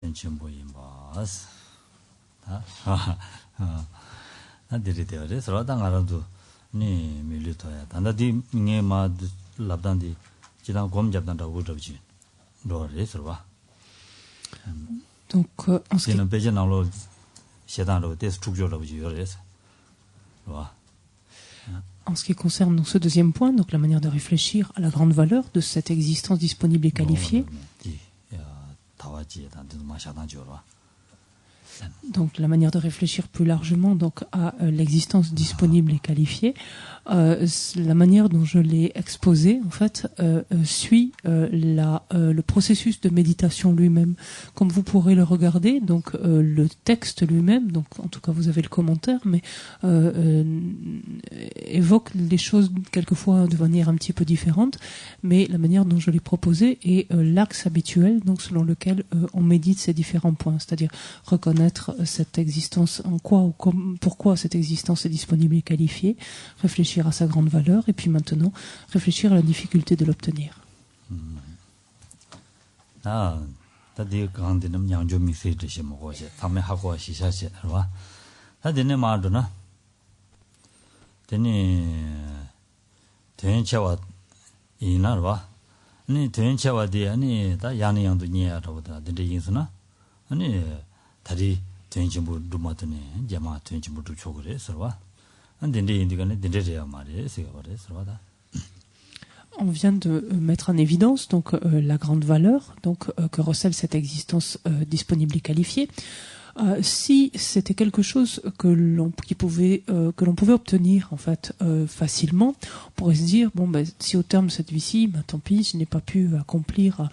tenchimbo imbas. Na diri teore, sora da ngaradu ni milu toya. Tanda di nge ma labdan di jidang gom jabdan da urabji. Rore, sora. Donc, en ce qui concerne donc, ce deuxième point, donc la manière de réfléchir à la grande valeur de cette existence disponible et qualifiée, donc la manière de réfléchir plus largement donc à l'existence disponible et qualifiée, la manière dont je l'ai exposé en fait suit le processus de méditation lui-même. Comme vous pourrez le regarder, donc le texte lui-même, donc en tout cas vous avez le commentaire, mais évoque les choses quelquefois de manière un petit peu différente, mais la manière dont je l'ai proposé est l'axe habituel, donc selon lequel on médite ces différents points, c'est-à-dire reconnaître cette existence, en quoi ou pourquoi cette existence est disponible et qualifiée, réfléchir à sa grande valeur, et puis maintenant réfléchir à la difficulté de l'obtenir. On vient de mettre en évidence donc la grande valeur donc que recèle cette existence disponible et qualifiée. Si c'était quelque chose que l'on pouvait obtenir en fait facilement, on pourrait se dire bon ben si au terme de cette vie-ci, ben tant pis, je n'ai pas pu accomplir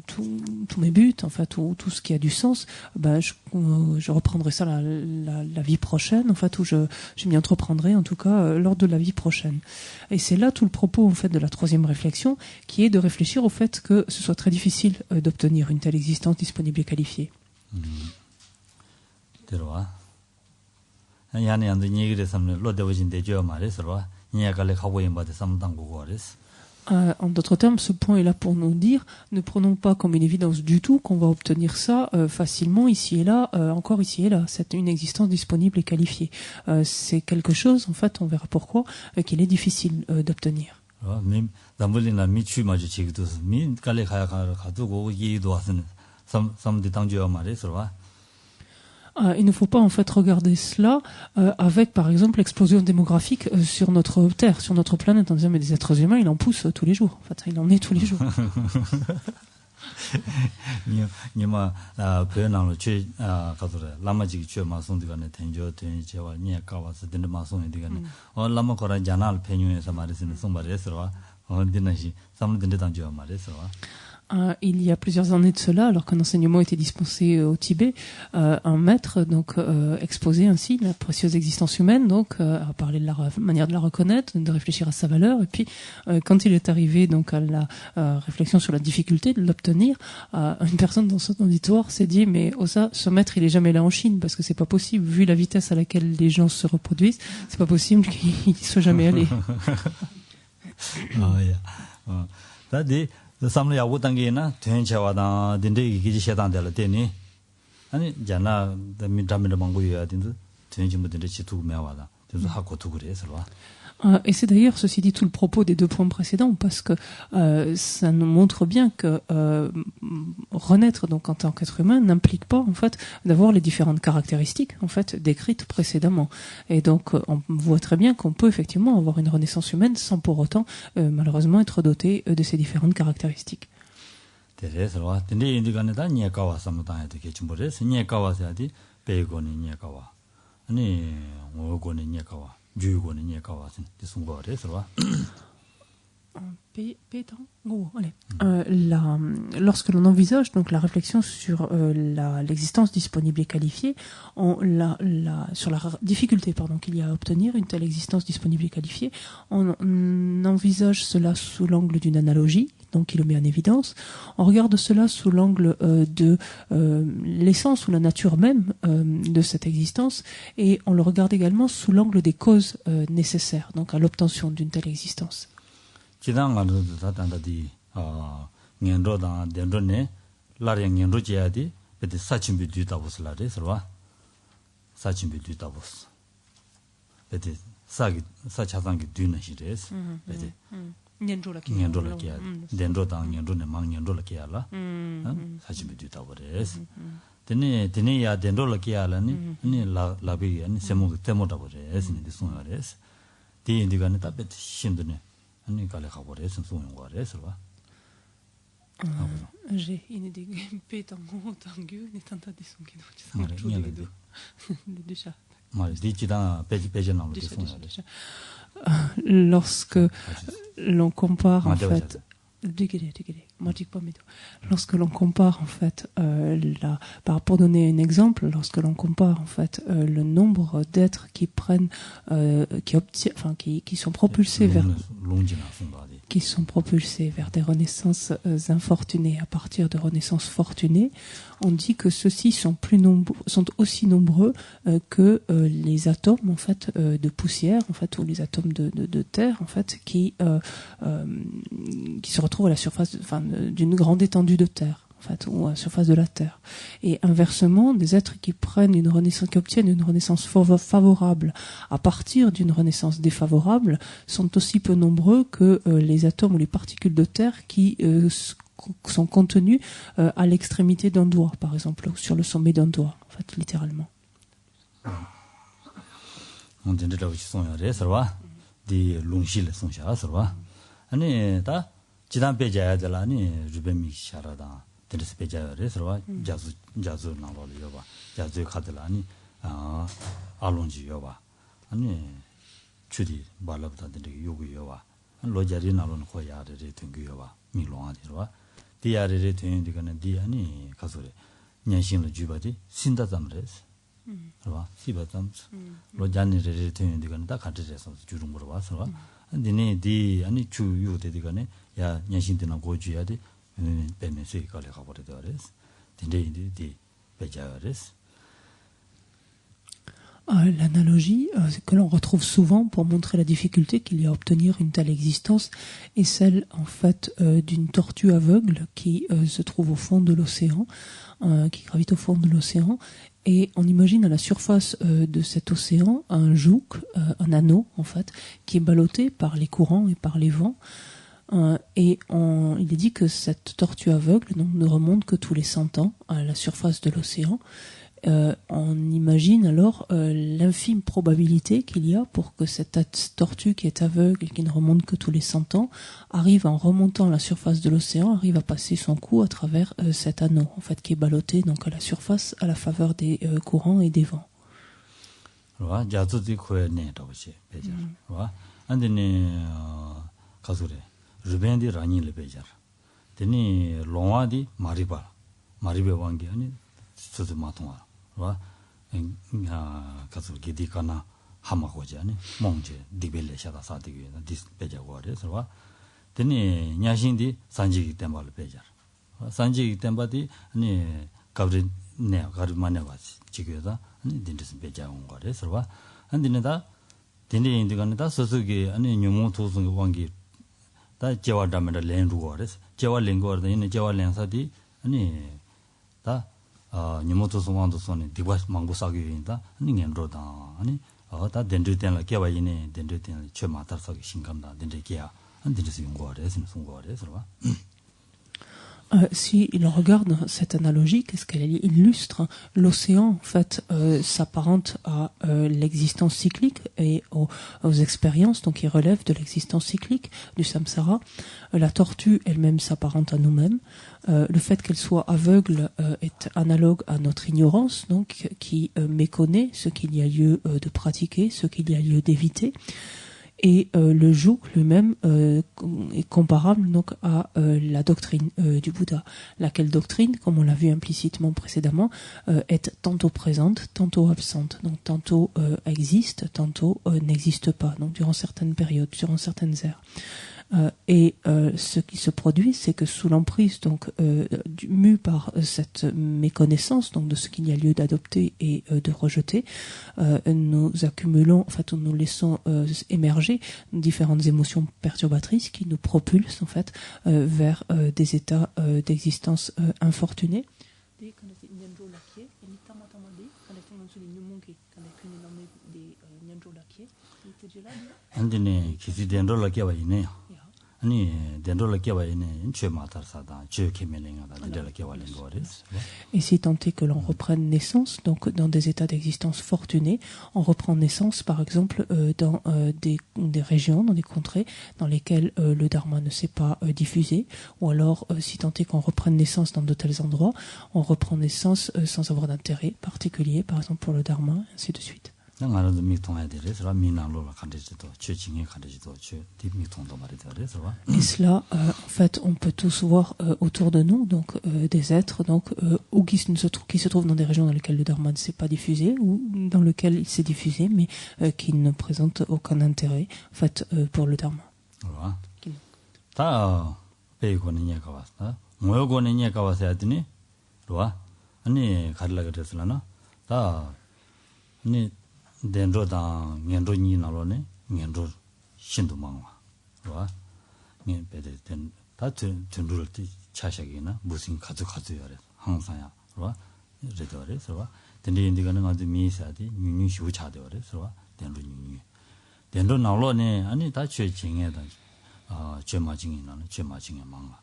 tous mes buts, en fait tout ce qui a du sens, ben je reprendrai ça la vie prochaine, en fait, ou je m'y entreprendrai en tout cas lors de la vie prochaine. Et c'est là tout le propos en fait de la troisième réflexion, qui est de réfléchir au fait que ce soit très difficile d'obtenir une telle existence disponible et qualifiée. En d'autres termes, ce point est là pour nous dire, ne prenons pas comme une évidence du tout qu'on va obtenir ça facilement ici et là, encore ici et là. C'est une existence disponible et qualifiée. C'est quelque chose, en fait, on verra pourquoi, qu'il est difficile d'obtenir. Il ne faut pas en fait regarder cela avec par exemple l'explosion démographique sur notre Terre, sur notre planète, en disant mais des êtres humains il en pousse tous les jours. En fait, il en est tous les jours. Il y a plusieurs années de cela, alors qu'un enseignement était dispensé au Tibet, un maître donc exposait ainsi la précieuse existence humaine, donc à parler de la manière de la reconnaître, de réfléchir à sa valeur, et puis quand il est arrivé donc à la réflexion sur la difficulté de l'obtenir, une personne dans son auditoire s'est dit mais Osa, ce maître il est jamais là en Chine parce que c'est pas possible vu la vitesse à laquelle les gens se reproduisent, c'est pas possible qu'il soit jamais allé. samle wutangena tenchawada dinde giji shedan de la teni ani jana da midamida mangu ya dindu tenjimu dinde chitu mewada dindu hakotu gure serwa. Et c'est d'ailleurs, ceci dit, tout le propos des deux points précédents, parce que ça nous montre bien que renaître donc en tant qu'être humain n'implique pas en fait d'avoir les différentes caractéristiques en fait décrites précédemment. Et donc on voit très bien qu'on peut effectivement avoir une renaissance humaine sans pour autant malheureusement être doté de ces différentes caractéristiques. Lorsque l'on envisage donc la réflexion sur l'existence disponible et qualifiée, sur la difficulté qu'il y a à obtenir une telle existence disponible et qualifiée, on envisage cela sous l'angle d'une analogie, donc qui le met en évidence. On regarde cela sous l'angle de l'essence ou la nature même de cette existence, et on le regarde également sous l'angle des causes nécessaires donc à l'obtention d'une telle existence. 라량 연로지야디 베데 사침비 뒤다보스 라데 서와 사침비 뒤다보스 베데 사차상기 뒤나시레스 베데 년로라기야 덴로당 년로네 망 년로라기야라 사침비 뒤다보레스 데네 야 덴로라기야라니 아니 라비 아니 세모 테모다보레스 니 송야레스 디인디가네 답베 신드네 아니 갈래 가보레스 송용 거레스 봐 J'ai une idée pétango tangu ni tanta de son qui nous déjà lorsque l'on compare en fait lorsque l'on compare en fait pour donner un exemple, lorsque l'on compare en fait le nombre d'êtres qui prennent qui sont propulsés vers des renaissances infortunées à partir de renaissances fortunées, on dit que ceux-ci sont aussi nombreux que les atomes en fait de poussière en fait ou les atomes de terre en fait qui se retrouvent à la surface d'une grande étendue de terre en fait ou à la surface de la terre. Et inversement, des êtres qui obtiennent une renaissance favorable à partir d'une renaissance défavorable sont aussi peu nombreux que les atomes ou les particules de terre qui sont contenus à l'extrémité d'un doigt, par exemple, ou sur le sommet d'un doigt, en fait, littéralement. On dit que c'est des longiles sont ça. 아니 다 지단 배자야들라니 주변미 샤라다 데르스 배자야레서와 자주 나로려 봐 자주 카들라니 알론지요 봐 아니 주디 말라부터 되게 요구요 봐 로자리 나로는 거야를 등기요 봐 미롱아디로 디야를 등기는 디아니 가소래 냐신을 주바디 신다담레스 봐 시바담 로자니를 등기는 다 같이서 주름 물어봐서 근데 디 아니 주요 되디가네 야 냐신드나 고주야디 베네스에 가래 가버려더레스 근데 디 베자레스. L'analogie que l'on retrouve souvent pour montrer la difficulté qu'il y a à obtenir une telle existence est celle en fait d'une tortue aveugle qui se trouve au fond de l'océan, qui gravite au fond de l'océan. Et on imagine à la surface de cet océan un joug, un anneau en fait, qui est ballotté par les courants et par les vents. Il est dit que cette tortue aveugle ne remonte que tous les 100 ans à la surface de l'océan. On imagine alors l'infime probabilité qu'il y a pour que cette tortue qui est aveugle et qui ne remonte que tous les 100 ans arrive, en remontant à la surface de l'océan, arrive à passer son cou à travers cet anneau en fait qui est ballotté donc à la surface à la faveur des courants et des vents. 와 가서 게디카나 하마고자니 몽제 디벨레 샤다 사디게 디스 베자고레서 와 데니 냐신디 산지기 템발 베자 산지기 템바디 아니 가브린 네 가르마네 와지 지게다 아니 딘디스 베자온 거레서 와 안디네다 딘디 인디간다 소소게 아니 뇽모 토승 왕기 다 제와다메다 렌루거레서 제와 렌거르다 이네 제와 렌사디 아니 다 니모토 소만도 손에 디바스 망고 사기인다 닝엔로다 아니 다 덴드텐라 개와이네 덴드텐 최마타서기 신감다 덴드기야 안 덴드스 용거레스 송거레스 봐. Si l'on regarde cette analogie, qu'est-ce qu'elle illustre? L'océan, en fait, s'apparente à l'existence cyclique et aux expériences, donc qui relèvent de l'existence cyclique du samsara. La tortue elle-même s'apparente à nous-mêmes. Le fait qu'elle soit aveugle est analogue à notre ignorance, donc qui méconnaît ce qu'il y a lieu de pratiquer, ce qu'il y a lieu d'éviter. Et le joug lui-même est comparable donc à la doctrine du Bouddha, laquelle doctrine, comme on l'a vu implicitement précédemment, est tantôt présente, tantôt absente, donc tantôt existe, tantôt n'existe pas, donc durant certaines périodes, durant certaines ères. Ce qui se produit, c'est que sous l'emprise, donc mue par cette méconnaissance, donc de ce qu'il y a lieu d'adopter et de rejeter, nous accumulons, en fait, nous laissons émerger différentes émotions perturbatrices qui nous propulsent en fait vers des états d'existence infortunés. 안디네 기지 된돌라 깨와 있네요. 아니 된돌라 깨와 있네. 제 마타사다. 제 케멜링가 된돌라 깨와 있는 거です. Et si tant est que l'on reprenne naissance, donc dans des états d'existence fortunés, on reprend naissance par exemple dans des régions, dans des contrées dans lesquelles le dharma ne s'est pas diffusé, ou alors si tant est qu'on reprenne naissance dans de tels endroits, on reprend naissance sans avoir d'intérêt particulier, par exemple pour le dharma, ainsi de suite. Et cela, en fait, on peut tous voir autour de nous, donc des êtres, donc qui se trouvent dans des régions dans lesquelles le dharma ne s'est pas diffusé, ou dans lesquelles il s'est diffusé, mais qui ne présentent aucun intérêt, en fait, pour le dharma. dendro da ngendro ni nalo ne ngendro shindu mangwa wa nge pede den da dendro ti chashagina 무슨 가져 yore 항상 야 wa redore so wa dende indi가는 아주 미사디 뉴뉴 시우 차데 yore so wa dendro 뉴뉴 dendro nalo ne 아니 다 최징에다 최마징이 나는 최마징에 망wa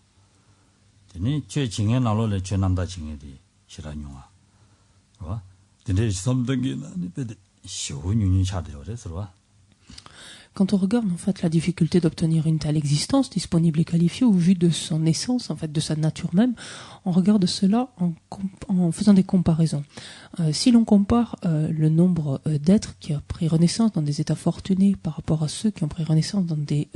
dene 최징에 nalo래 최남다 징에디 시라뇽아 wa dende 섬등기나 아니 pede Quand on regarde en fait la difficulté d'obtenir une telle existence disponible et qualifiée au vu de son essence, en fait de sa nature même, on regarde cela en faisant des comparaisons. Si l'on compare le nombre d'êtres qui ont pris renaissance dans des états fortunés par rapport à ceux qui ont pris renaissance dans des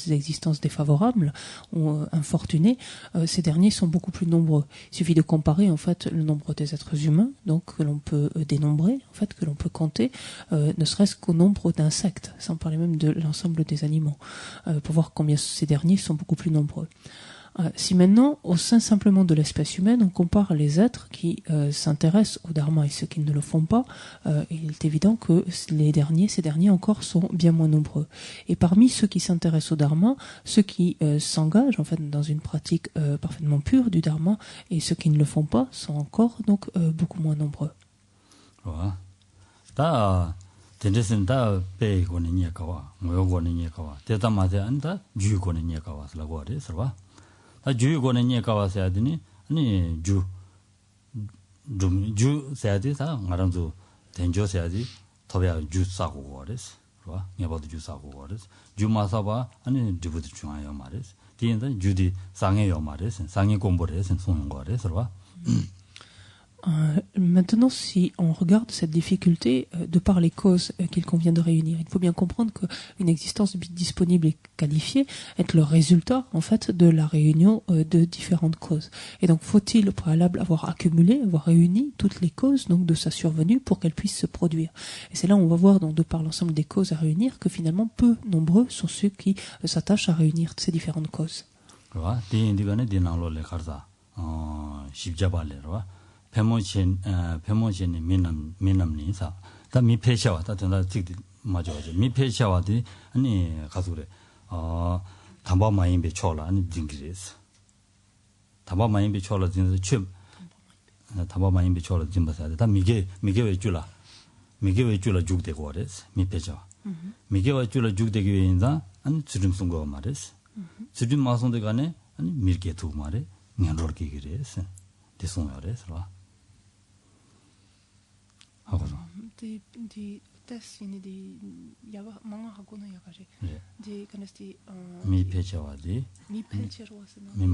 existences défavorables ou infortunées, ces derniers sont beaucoup plus nombreux. Il suffit de comparer en fait le nombre des êtres humains, donc que l'on peut dénombrer, en fait que l'on peut compter, ne serait-ce qu'au nombre d'insectes, sans parler même de l'ensemble des animaux, pour voir combien ces derniers sont beaucoup plus nombreux. Si maintenant, au sein simplement de l'espèce humaine, on compare les êtres qui s'intéressent au dharma et ceux qui ne le font pas, il est évident que ces derniers encore sont bien moins nombreux. Et parmi ceux qui s'intéressent au dharma, ceux qui s'engagent en fait dans une pratique parfaitement pure du dharma et ceux qui ne le font pas sont encore donc beaucoup moins nombreux. tendesin da pe ko ne nya kawa mo ko ne nya kawa te ta ma de an da ju ko ne nya kawa la go de sarwa da ju ko ne nya kawa sa de ni ju sa de sa ngaran zu tenjo sa de toya ju sa go de sarwa nya ba ju sa go de ju ma sa ba ani ju bu de chung ya ma de di da ju di sang ye yo ma de sang ye gong bo de sen song go de sarwa. Maintenant, si on regarde cette difficulté de par les causes qu'il convient de réunir, il faut bien comprendre qu'une existence disponible et qualifiée est le résultat, en fait, de la réunion de différentes causes. Et donc, faut-il au préalable avoir accumulé, avoir réuni toutes les causes donc de sa survenue pour qu'elle puisse se produire. Et c'est là où on va voir, donc, de par l'ensemble des causes à réunir, que finalement, peu nombreux sont ceux qui s'attachent à réunir ces différentes causes. 페모진 민남니사 다 미페샤와 다 된다 찍디 맞아 미페샤와디 아니 가서 그래 담바마인베 초라 아니 징기레스 담바마인베 초라 진짜 최 담바마인베 초라 진바사데 다 미게 왜 줄라 죽되고 그래스 미페샤와 미게 왜 줄라 죽되기 위해서 아니 주름 쓴거 말이스 주름 마선데 간에 아니 밀게 두 말에 냥로르게 그래스 대송여래서 Die das sind die ja mange hakuna ja kaje die kann es die mi pecha와디 mi pecha와스나 mi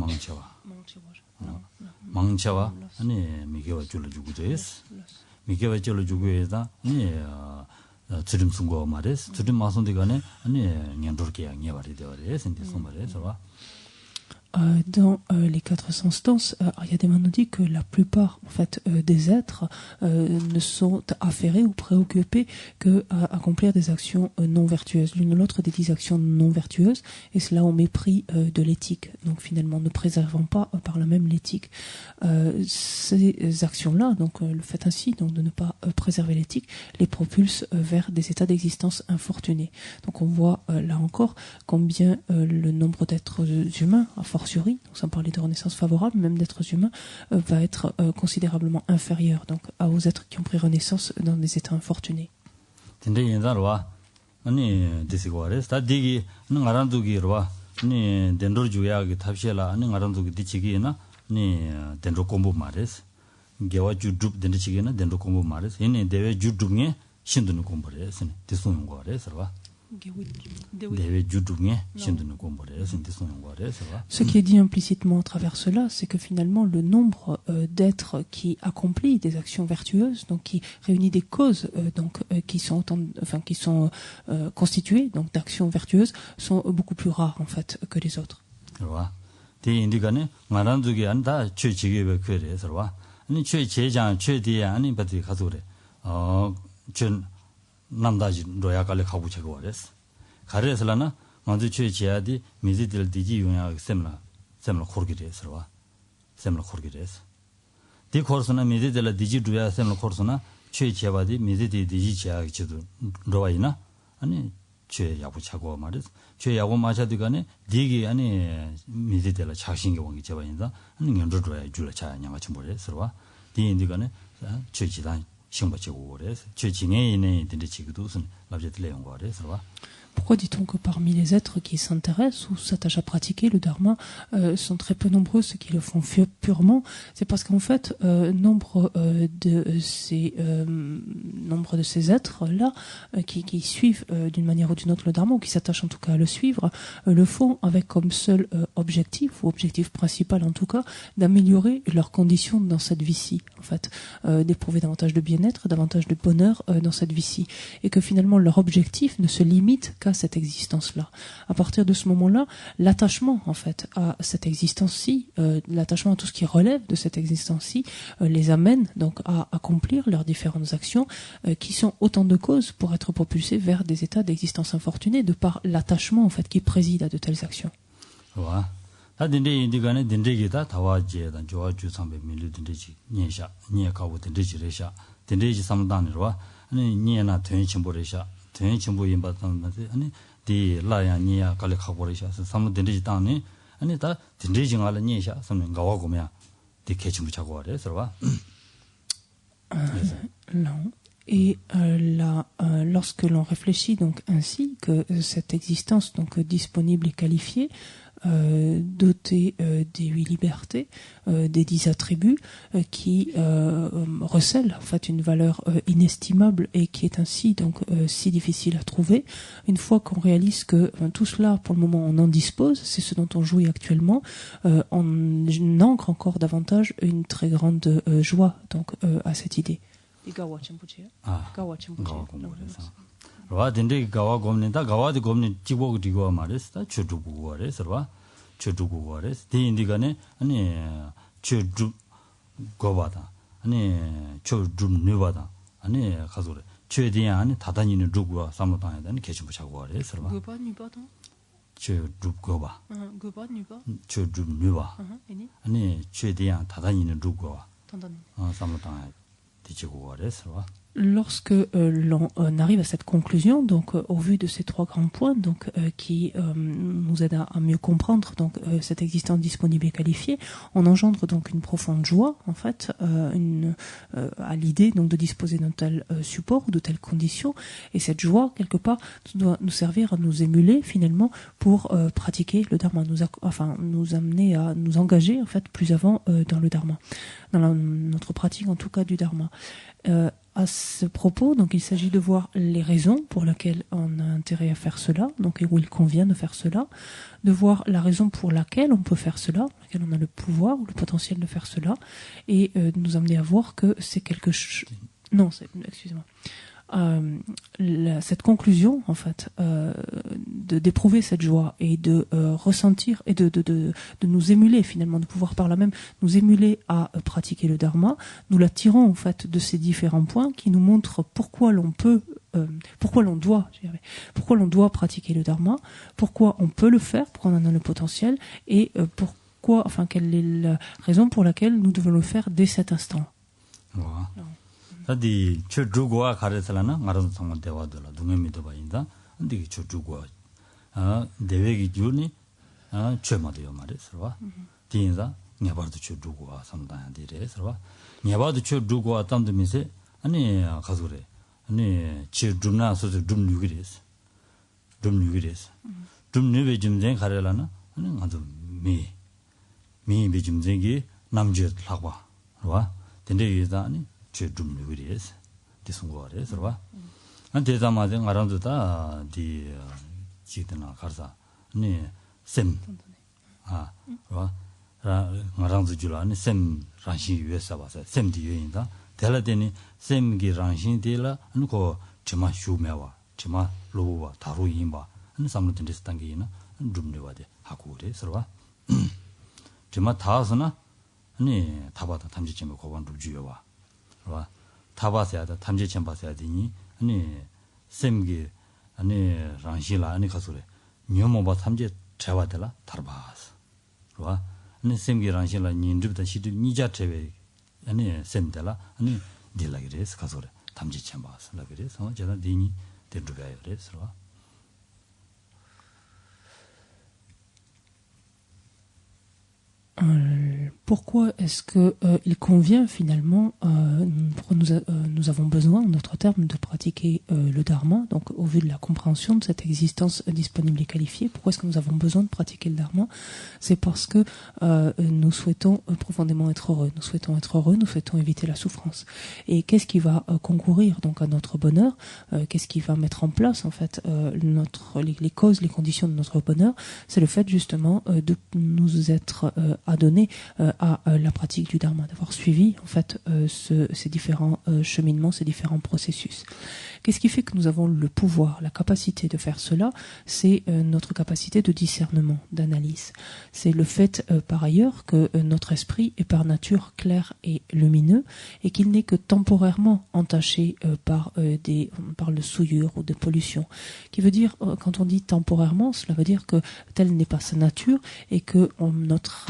망차와 아니 미게와 줄을 주고 돼스 미게와 줄을 주고 해다 아니 주름 쓴거 말이스 주름 마선데 간에 아니 냥도르게 양이 말이 되어래 선데 송말에서 Dans les 400 stances, Aryadeva nous dit que la plupart en fait des êtres ne sont affairés ou préoccupés que à accomplir des actions non vertueuses, l'une ou l'autre des 10 actions non vertueuses, et cela au mépris de l'éthique. Donc finalement, ne préservant pas par la même l'éthique. Ces actions-là, donc le fait ainsi donc de ne pas préserver l'éthique, les propulse vers des états d'existence infortunés. Donc on voit là encore combien le nombre d'êtres humains, à fortiori, donc sans parler de renaissance favorable, même d'êtres humains, va être considérablement inférieur donc aux êtres qui ont pris renaissance dans des états infortunés. Ce qui est dit implicitement à travers cela, c'est que finalement le nombre d'êtres qui accomplit des actions vertueuses, donc qui réunit des causes, qui sont constituées donc d'actions vertueuses, sont beaucoup plus rares en fait que les autres. 남다지 로야갈레 가고 제거 와레스 가레슬라나 먼저 최지야디 미지들 디지 용야 셈라 코르기레스와 셈라 코르기레스 디 코르스나 미지들 디지 두야 셈라 코르스나 최지야바디 미지디 디지 지야 지도 로와이나 아니 최 야부 차고 말이스 최 야고 마샤디가네 디기 아니 미지들 자신게 원기 제바인다 아니 연주로야 줄라 차냐가 좀 보레스와 디 인디가네 최지단 Pourquoi dit-on que parmi les êtres qui s'intéressent ou s'attachent à pratiquer le dharma sont très peu nombreux ceux qui le font purement? C'est parce qu'en fait, nombre de ces êtres-là qui suivent d'une manière ou d'une autre le dharma, ou qui s'attachent en tout cas à le suivre, le font avec comme seul objectif, ou objectif principal en tout cas, d'améliorer leurs conditions dans cette vie-ci, en fait, d'éprouver davantage de bien-être, davantage de bonheur dans cette vie-ci, et que finalement leur objectif ne se limite qu'à cette existence-là. À partir de ce moment-là, l'attachement en fait à cette existence-ci, l'attachement à tout ce qui relève de cette existence-ci, les amène donc à accomplir leurs différentes actions qui sont autant de causes pour être propulsés vers des états d'existence infortunés de par l'attachement en fait qui préside à de telles actions. 디 라야니야 갈레카보리샤스 삼무 덴지 땅에 아니 다 덴지 알아 니샤 삼는 가와 고면 디 개침부 자고 와래 서와 Et lorsque l'on réfléchit donc ainsi que cette existence donc disponible et qualifiée, dotée des 8 libertés, des 10 attributs, qui recèlent en fait une valeur inestimable et qui est ainsi donc si difficile à trouver, une fois qu'on réalise que tout cela pour le moment on en dispose, c'est ce dont on jouit actuellement, on ancre encore davantage une très grande joie donc à cette idée. 가와 덴데 가와 곰는다 가와디 곰니 지고 디고 말했다 추두고 와레서와 추두고 와레스 디인디가네 아니 추두 고바다 아니 추두 네바다 아니 가소레 최대한 아니 다다니는 누구와 삼로당에 대한 개심부 자고 와레서와 고바 니바다 추두 고바 고바 니바 추두 네바 아니 최대한 다다니는 누구와 삼로당에 Lorsque l'on arrive à cette conclusion, donc au vu de ces 3 grands points, donc qui nous aident à mieux comprendre donc cette existence disponible et qualifiée, on engendre donc une profonde joie en fait, à l'idée donc de disposer d'un tel support ou de telles conditions, et cette joie quelque part doit nous servir à nous émuler finalement pour pratiquer le dharma, nous amener à nous engager en fait plus avant dans le dharma, dans notre pratique en tout cas du dharma. À ce propos, donc il s'agit de voir les raisons pour lesquelles on a intérêt à faire cela, donc et où il convient de faire cela, de voir la raison pour laquelle on peut faire cela, pour laquelle on a le pouvoir ou le potentiel de faire cela, et nous amener à voir que c'est quelque chose. Non, excusez-moi. cette conclusion, en fait, d'éprouver cette joie et de ressentir et de nous émuler finalement, de pouvoir par là même nous émuler à pratiquer le dharma, nous la tirons en fait de ces différents points qui nous montrent pourquoi l'on doit pratiquer le dharma, pourquoi on peut le faire, pourquoi on en a le potentiel et quelle est la raison pour laquelle nous devons le faire dès cet instant. Tadi chudruwa karesalana ngaran sama dewa dola dungemido ba inda andi chudruwa devegi juni chemado yo mare sarwa tinza nyabardo chudruwa samdaya dire sarwa nyabardo chudruwa tamdo mise ani khazure ani chudruna so dumnyugires dumnyube jumzen karelana ani ngado mi be jumzengi namje lagwa sarwa dende yida ani 좀 누구리에서 디송고아래 서봐 안 대자마자 알아도다 디 지드나 가르사 네셈 봐 말랑도 줄아니 셈 란시 유에서 봐서 셈디 유인다 될라데니 셈기 란시 될라 안고 저마 슈메와 저마 로와 다루인바 안 삼르든데스 단계이나 좀 누와데 하고 그래 서봐 저마 다서나 아니 다바다 탐지점에 고반도 주여와 타바세야다 탐지천 바세야 되니 아니 셈기 아니 랑실라 아니 가소래 녀모바 탐지 제와들라 타르바스 와 아니 셈기 랑실라 닌드부터 시드 니자 제베 아니 셈들라 아니 딜라기레스 가소래 탐지천 바스라 그래서 제가 니니 데르가요 그래서 Pourquoi est-ce que il convient finalement, pourquoi nous avons besoin, en d'autres termes, de pratiquer le dharma, donc au vu de la compréhension de cette existence disponible et qualifiée, pourquoi est-ce que nous avons besoin de pratiquer le dharma? C'est parce que nous souhaitons profondément être heureux, nous souhaitons éviter la souffrance. Et qu'est-ce qui va concourir donc à notre bonheur? Qu'est-ce qui va mettre en place en fait les causes, les conditions de notre bonheur? C'est le fait justement de nous être adonné à la pratique du dharma, d'avoir suivi en fait ces différents cheminements, ces différents processus. Qu'est-ce qui fait que nous avons le pouvoir, la capacité de faire cela? C'est notre capacité de discernement, d'analyse. C'est le fait par ailleurs que notre esprit est par nature clair et lumineux et qu'il n'est que temporairement entaché par le souillure ou de pollution. Qui veut dire, quand on dit temporairement, cela veut dire que telle n'est pas sa nature et que notre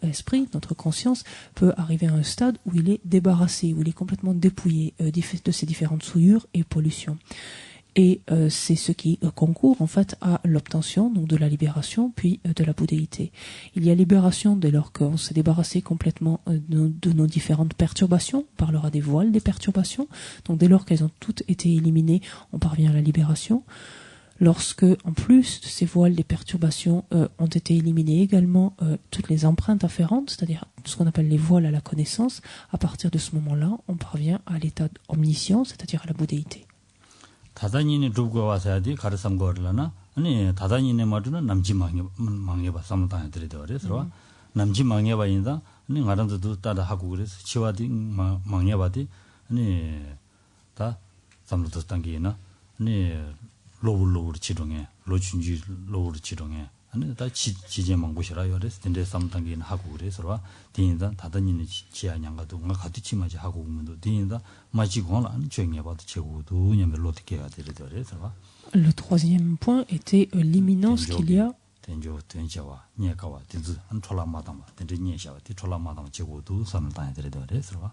esprit, notre conscience peut arriver à un stade où il est débarrassé, où il est complètement dépouillé de ces différentes souillures et pollutions. Et c'est ce qui concourt en fait à l'obtention donc de la libération puis de la bouddhéité. Il y a libération dès lors qu'on s'est débarrassé complètement de nos différentes perturbations. On parlera des voiles des perturbations. Donc dès lors qu'elles ont toutes été éliminées, on parvient à la libération. Lorsque, en plus de ces voiles, les perturbations ont été éliminées également toutes les empreintes afférentes, c'est-à-dire ce qu'on appelle les voiles à la connaissance, à partir de ce moment-là, on parvient à l'état omniscient, c'est-à-dire à la bouddhéité. 다단이네 두고 와서야지 가르삼 거르라나 아니 다단이네 말은 남지 망해봐 삼다에 들이더 그래서 남지 망해봐인다 아니 가람도 따라 하고 그래서 치와디 망해봐디 아니 다 삼도 단계나 아니 로블로블 지동에 로춘지 로블 지동에 아니 다 지제 망고시라 요래서 근데 삼단계는 하고 그래서 디인다 다단이네 지하냥가도 뭔가 같이 맞이 하고 오면도 디인다 마지고는 안 조용해 봐도 최고도 냐면 어떻게 해야 되더래 그래서 Le troisième point était l'imminence qu'il y a 된조 된자와 녀가와 된즈 안 촐라마다마 된제 녀샤와 디 촐라마다마 최고도 삼단에 들이더 그래서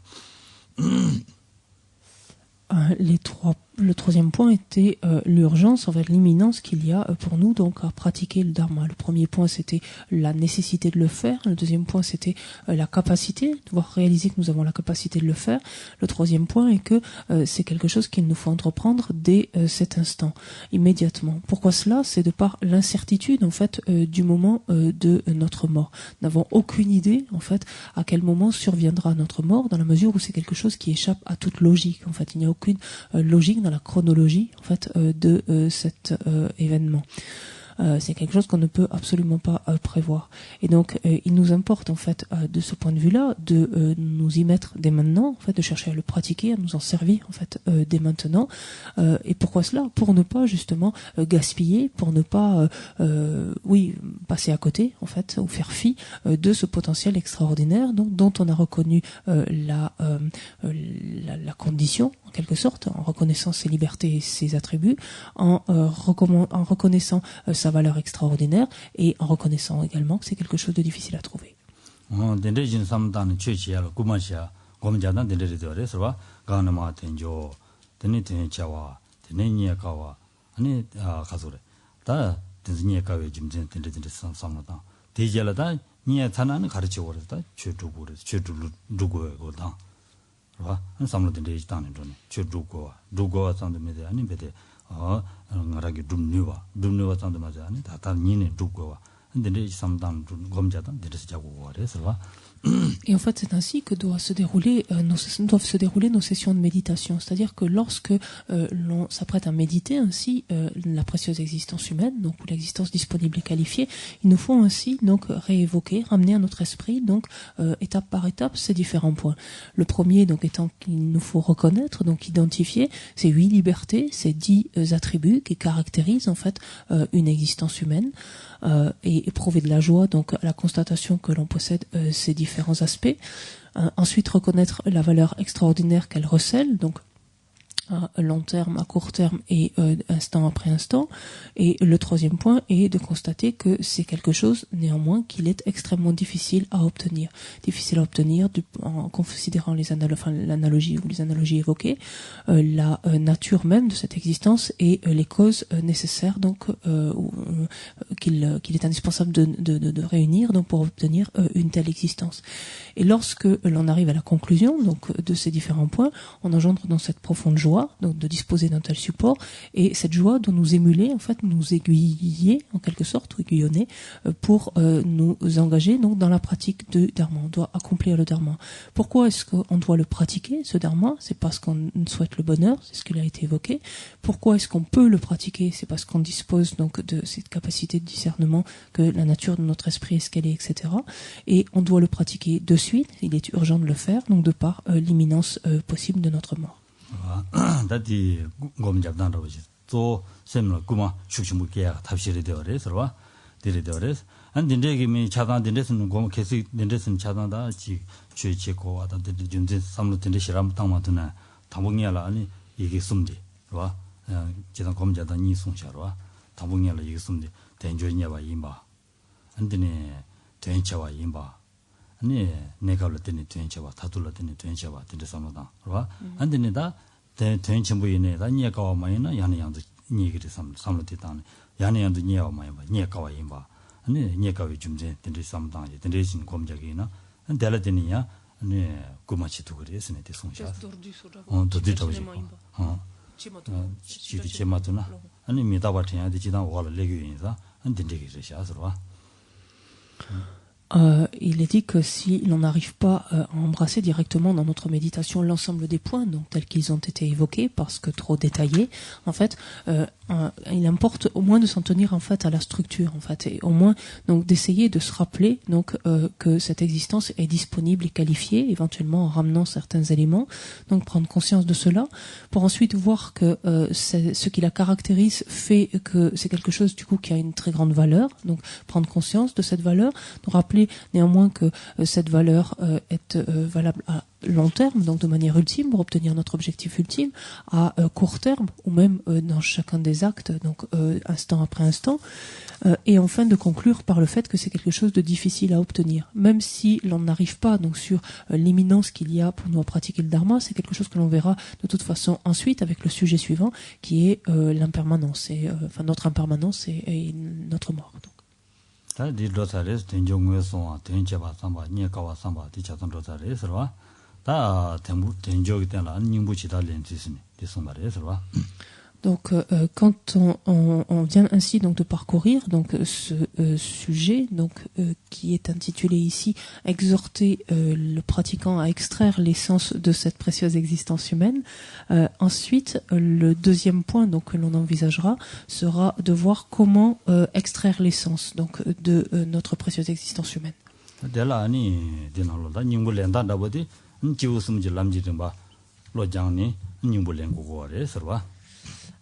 Le troisième point était l'urgence, en fait, l'imminence qu'il y a pour nous donc à pratiquer le dharma. Le premier point c'était la nécessité de le faire. Le deuxième point c'était la capacité, de devoir réaliser que nous avons la capacité de le faire. Le troisième point est que c'est quelque chose qu'il nous faut entreprendre dès cet instant, immédiatement. Pourquoi cela? C'est de par l'incertitude en fait du moment de notre mort. Nous n'avons aucune idée en fait à quel moment surviendra notre mort, dans la mesure où c'est quelque chose qui échappe à toute logique. En fait, il n'y a aucune logique dans la chronologie en fait de cet événement. c'est quelque chose qu'on ne peut absolument pas prévoir. Et donc, il nous importe en fait, de ce point de vue-là, de nous y mettre dès maintenant, en fait, de chercher à le pratiquer, à nous en servir en fait dès maintenant. Et pourquoi cela? Pour ne pas justement gaspiller, pour ne pas, passer à côté en fait, ou faire fi de ce potentiel extraordinaire, donc dont on a reconnu la condition en quelque sorte, en reconnaissant ses libertés et ses attributs, en reconnaissant sa valeur extraordinaire et en reconnaissant également que c'est quelque chose de difficile à trouver. Et en fait, c'est ainsi que doivent se dérouler nos sessions de méditation. C'est-à-dire que lorsque l'on s'apprête à méditer ainsi la précieuse existence humaine, donc ou l'existence disponible et qualifiée, il nous faut ainsi donc réévoquer, ramener à notre esprit donc étape par étape ces différents points. Le premier donc étant qu'il nous faut reconnaître, donc identifier ces 8 libertés, ces 10 attributs qui caractérisent en fait une existence humaine. Et éprouver de la joie donc à la constatation que l'on possède ces différents aspects. Ensuite reconnaître la valeur extraordinaire qu'elle recèle, donc à long terme, à court terme et instant après instant. Et le troisième point est de constater que c'est quelque chose néanmoins qu'il est extrêmement difficile à obtenir. Difficile à obtenir en considérant l'analogie ou les analogies évoquées, la nature même de cette existence et les causes nécessaires donc qu'il est indispensable de réunir donc pour obtenir une telle existence. Et lorsque l'on arrive à la conclusion donc de ces différents points, on engendre dans cette profonde joie donc de disposer d'un tel support, et cette joie doit nous émuler, en fait, nous aiguiller en quelque sorte, ou aiguillonner, pour nous engager donc dans la pratique de dharma. On doit accomplir le dharma. Pourquoi est-ce qu'on doit le pratiquer, ce dharma? C'est parce qu'on souhaite le bonheur, c'est ce qui a été évoqué. Pourquoi est-ce qu'on peut le pratiquer? C'est parce qu'on dispose donc de cette capacité de discernement, que la nature de notre esprit est ce qu'elle est, etc. Et on doit le pratiquer de suite, il est urgent de le faire, donc de par l'imminence possible de notre mort. 다디 고민잡단으로 또 셈을 구마 숙심무게야 탑실이 되어래서와 데리되어래서 안 딘데기미 차단된데서는 고 계속 된데서는 차단다 지 죄죄고 하다 준진 삼로 된데 시람 땅마드나 당봉이야라 아니 이게 숨디 와 제단 고민자다 니 송샤로와 당봉이야라 이게 숨디 된조이냐바 임바 안드네 된차와 임바 아니 내가 올때니 된차와 다둘러때니 된차와 된데 삼로다 와 안드네다 된전부이네다 니가와 마이나 야네양도 니기리 삼로디다네 야네양도 니야와 마이바 니가와 임바 아니 니가위 좀제 된데 삼당이 된데진 검적이나 안델라데니야 아니 고마치도 그래서네 대송샤 도디토지 지디 제마도나 아니 미다바트야 디지단 와라 레규인사 안된데기르샤스로와 il est dit que si l'on n'arrive pas à embrasser directement dans notre méditation l'ensemble des points, donc tels qu'ils ont été évoqués, parce que trop détaillés, en fait, il importe au moins de s'en tenir en fait à la structure, en fait, et au moins donc d'essayer de se rappeler donc que cette existence est disponible et qualifiée, éventuellement en ramenant certains éléments, donc prendre conscience de cela, pour ensuite voir que ce qui la caractérise fait que c'est quelque chose du coup qui a une très grande valeur, donc prendre conscience de cette valeur, nous rappeler néanmoins que cette valeur est valable à long terme, donc de manière ultime, pour obtenir notre objectif ultime, à court terme, ou même dans chacun des actes, donc instant après instant, et enfin de conclure par le fait que c'est quelque chose de difficile à obtenir. Même si l'on n'arrive pas donc sur l'imminence qu'il y a pour nous à pratiquer le dharma, c'est quelque chose que l'on verra de toute façon ensuite avec le sujet suivant, qui est l'impermanence, et notre impermanence et notre mort. Donc. 다 디로사레스 된종외송 된제바 삼바 니가와 삼바 디자던 로사레스와 다 된조기 때나 안닝부치다 렌지스니 디송마레스와 Donc, quand on vient ainsi donc de parcourir donc ce sujet donc qui est intitulé ici exhorter le pratiquant à extraire l'essence de cette précieuse existence humaine. Ensuite, le deuxième point donc que l'on envisagera sera de voir comment extraire l'essence donc de notre précieuse existence humaine.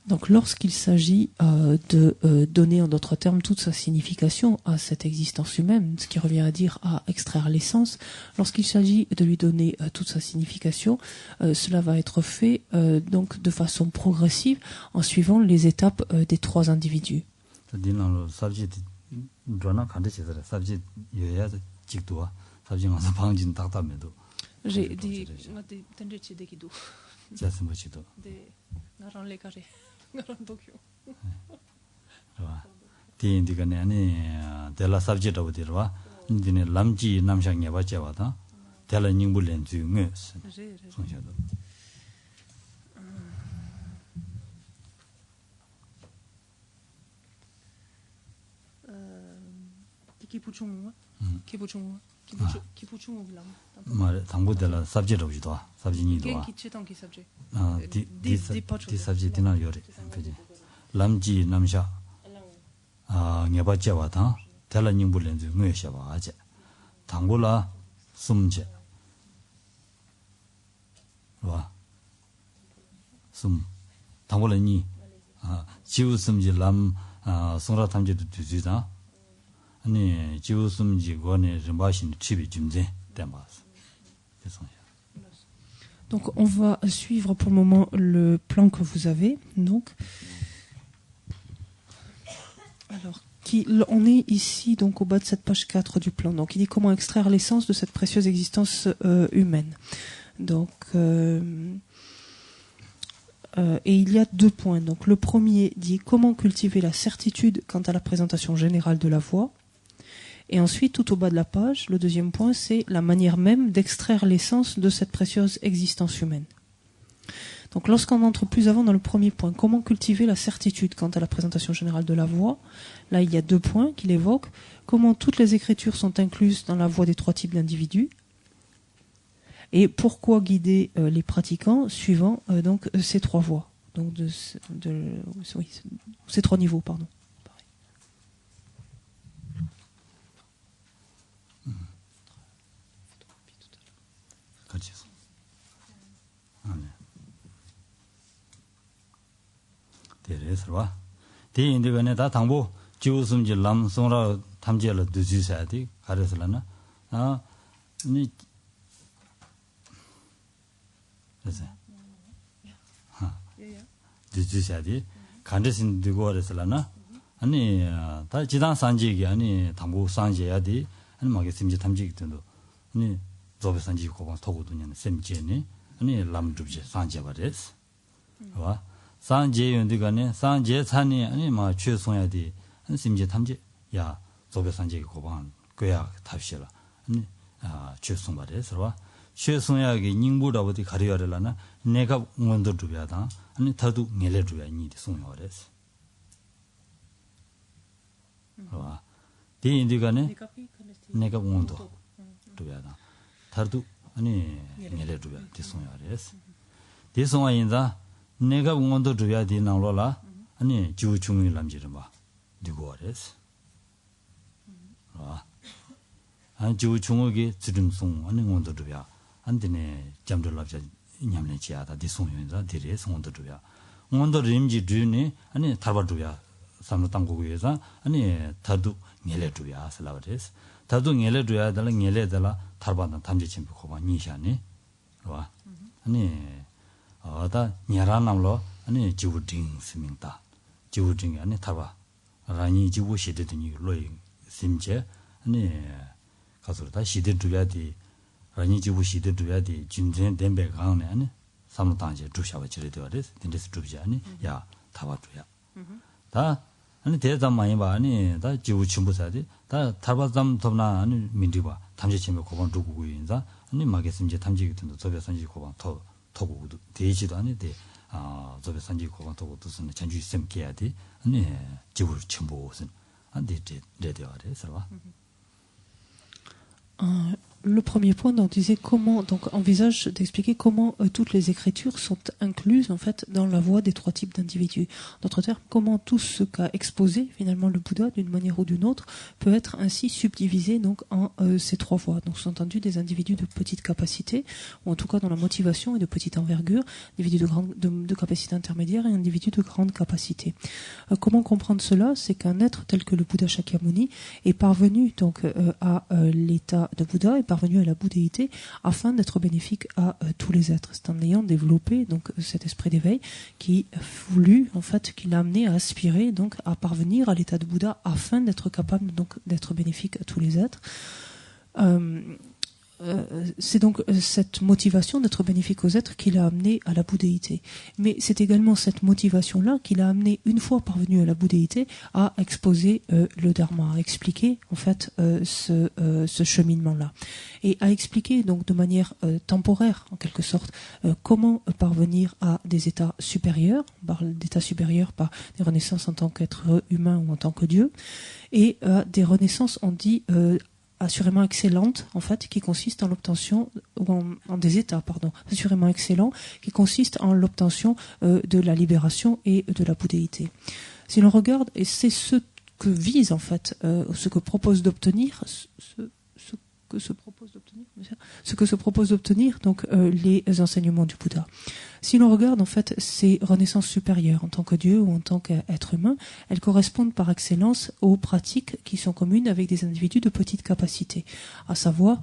Donc lorsqu'il s'agit de donner en d'autres termes toute sa signification à cette existence humaine, ce qui revient à dire à extraire l'essence, lorsqu'il s'agit de lui donner toute sa signification, cela va être fait donc de façon progressive en suivant les étapes des trois individus. J'ai des della subject of the wa ndine lamji namsha ngeba chewa ta della nyingbu len zu nge songxia de ma 당부 della subject of the subject ni do di subject dina yore lamji namsha ngeba chewa ta della nyingbu len zu nge xia ba aje 당고라 숨제 와 숨 당고라니 지우 숨지 람 송라 탐제도 두지다 아니 지우 숨지 거네 좀바신 집이 좀제 담바스 Donc on va suivre pour le moment le plan que vous avez donc alors on est ici donc au bas de cette page 4 du plan. Donc il dit comment extraire l'essence de cette précieuse existence humaine. Donc et il y a deux points. Donc le premier dit comment cultiver la certitude quant à la présentation générale de la voie. Et ensuite tout au bas de la page, le deuxième point c'est la manière même d'extraire l'essence de cette précieuse existence humaine. Donc lorsqu'on entre plus avant dans le premier point, comment cultiver la certitude quant à la présentation générale de la voie, là il y a deux points qu'il évoque, comment toutes les écritures sont incluses dans la voie des trois types d'individus, et pourquoi guider les pratiquants suivant donc ces trois voies, donc ces trois niveaux, pardon. 데레스와 데인데가네 다 당보 지우숨지 람송라 탐제를 두지사디 가르슬라나 니 그래서 두지사디 간데신 두고 가르슬라나 아니 다 지단 산지기 아니 당보 산제야디 아니 마게 심지 탐지기 된도 아니 조베 산지 고방 토고도냐는 셈제니 아니 람줍제 산제바레스 와 산제 연디가네 산제 산이 아니 마 최송야디 심지 탐지 야 조베 산제 고방 그야 탑시라 아니 최송바레서와 최송야기 닝부라버디 가려야라나 내가 원도 주야다 아니 다도 녜레 주야 니디 송요레스 와 디인디가네 내가 원도 주야다 다도 아니 녜레 주야 디송요레스 디송아인자 내가 응원도 줘야 돼 나올라 아니 지우 중이 남지를 봐 누구 어레스 아 지우 중옥이 지름송 아니 응원도 줘야 안 되네 잠들 납자 냠내 지야다 디송연자 디레 송원도 줘야 응원도 림지 주니 아니 타바 줘야 삼로 땅고에서 아니 다도 녜레 줘야 살라버레스 다도 녜레 줘야 달 녜레달라 타바는 탐지 침부 고바 니샤니 와 아니 다 냐라남로 아니 지우딩 스밍다 지우딩이 아니 타바 라니 지우 시드드니 로이 심제 아니 가서 다 시드 두야디 라니 지우 시드 두야디 진전 덴베 강네 아니 삼로단제 주샤와 지르되어레스 딘데스 주지 아니 야 타바 주야 다 아니 대담 많이 봐 아니 다 지우 침부사디 다 타바담 톱나 아니 민디바 탐지 침에 고번 두고 인자 아니 마게 심제 탐지 같은 도 저베 산지 고번 토고도 대지도 아닌데 저배 산지 고간도 뜻은 전주 셈게야디 아니 지구를 첨보선 안데 레데와레 서와. Le premier point, on disait comment, donc envisage d'expliquer comment toutes les écritures sont incluses en fait dans la voie des trois types d'individus. D'autres termes, comment tout ce qu'a exposé finalement le Bouddha d'une manière ou d'une autre peut être ainsi subdivisé donc en ces trois voies. Donc sous-entendu des individus de petite capacité, ou en tout cas dans la motivation et de petite envergure, individus de capacité intermédiaire et individus de grande capacité. Comment comprendre cela? C'est qu'un être tel que le Bouddha Shakyamuni est parvenu donc à l'état de Bouddha, est parvenu à la bouddhéité afin d'être bénéfique à tous les êtres. C'est en ayant développé donc cet esprit d'éveil qui voulu en fait, qui l'a amené à aspirer donc à parvenir à l'état de Bouddha afin d'être capable donc d'être bénéfique à tous les êtres. C'est donc cette motivation d'être bénéfique aux êtres qui l'a amené à la bouddhéité. Mais c'est également cette motivation-là qui l'a amené, une fois parvenu à la bouddhéité, à exposer le dharma, à expliquer en fait ce cheminement-là. Et à expliquer donc de manière temporaire, en quelque sorte, comment parvenir à des états supérieurs. On parle d'états supérieurs par des renaissances en tant qu'être humain ou en tant que Dieu, et des renaissances, on dit, assurément excellente en fait, qui consiste en l'obtention en des états assurément excellents qui consistent en l'obtention de la libération et de la bouddhéité. Si l'on regarde, et c'est ce que vise en fait, ce que propose d'obtenir ce que se propose d'obtenir donc les enseignements du Bouddha. Si l'on regarde en fait ces renaissances supérieures en tant que Dieu ou en tant qu'être humain, elles correspondent par excellence aux pratiques qui sont communes avec des individus de petite capacité, à savoir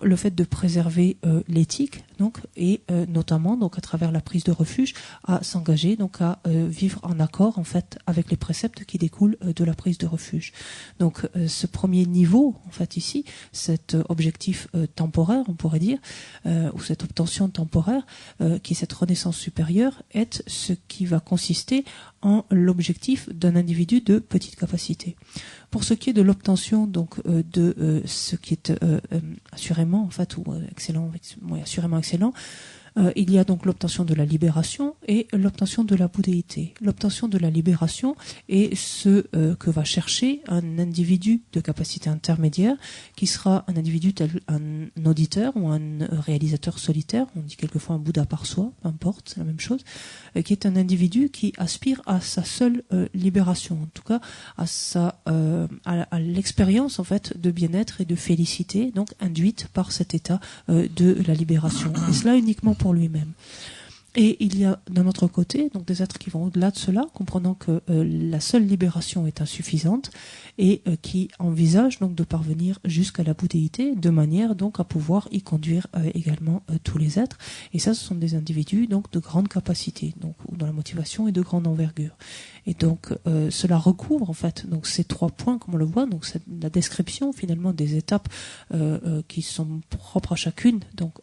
le fait de préserver l'éthique, donc, et notamment donc à travers la prise de refuge, à s'engager donc à vivre en accord en fait avec les préceptes qui découlent de la prise de refuge. Donc ce premier niveau en fait ici, cet objectif temporaire, on pourrait dire, ou cette obtention temporaire, qui est cette renaissance supérieure, est ce qui va consister en l'objectif d'un individu de petite capacité. Pour ce qui est de l'obtention donc de ce qui est assurément en fait ou excellent, assurément excellent, il y a donc l'obtention de la libération et l'obtention de la bouddhéité. L'obtention de la libération est ce que va chercher un individu de capacité intermédiaire qui sera un individu tel un auditeur ou un réalisateur solitaire, on dit quelquefois un Bouddha par soi, peu importe, c'est la même chose, qui est un individu qui aspire à sa seule libération, en tout cas à l'expérience en fait de bien-être et de félicité donc induite par cet état de la libération. Et cela uniquement pour lui-même. Et il y a d'un autre côté donc des êtres qui vont au-delà de cela, comprenant que la seule libération est insuffisante et qui envisagent donc de parvenir jusqu'à la bouddhéité de manière donc à pouvoir y conduire également tous les êtres. Et ça, ce sont des individus donc de grande capacité, donc dans la motivation et de grande envergure. Et donc cela recouvre en fait donc ces trois points comme on le voit, donc c'est la description finalement des étapes qui sont propres à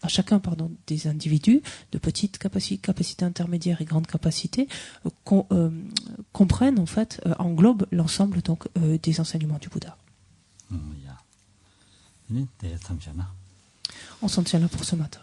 chacun des individus de petite capacité intermédiaire et grande capacité comprennent en fait englobent l'ensemble donc des enseignements du Bouddha. On s'en tient là pour ce matin.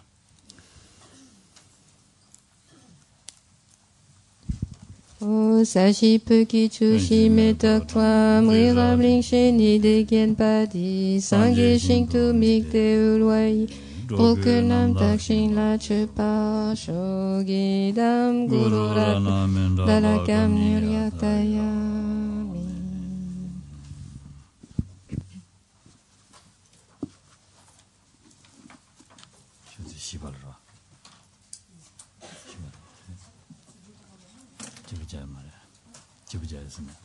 O sashi puki chushi metak twam rirabling sheni de gen padi sange shing tu mik de ulwai brokenam takshin la chepa shogi dam guru rat dalakam niryataya. 지부자야 말이야. 지부자였으면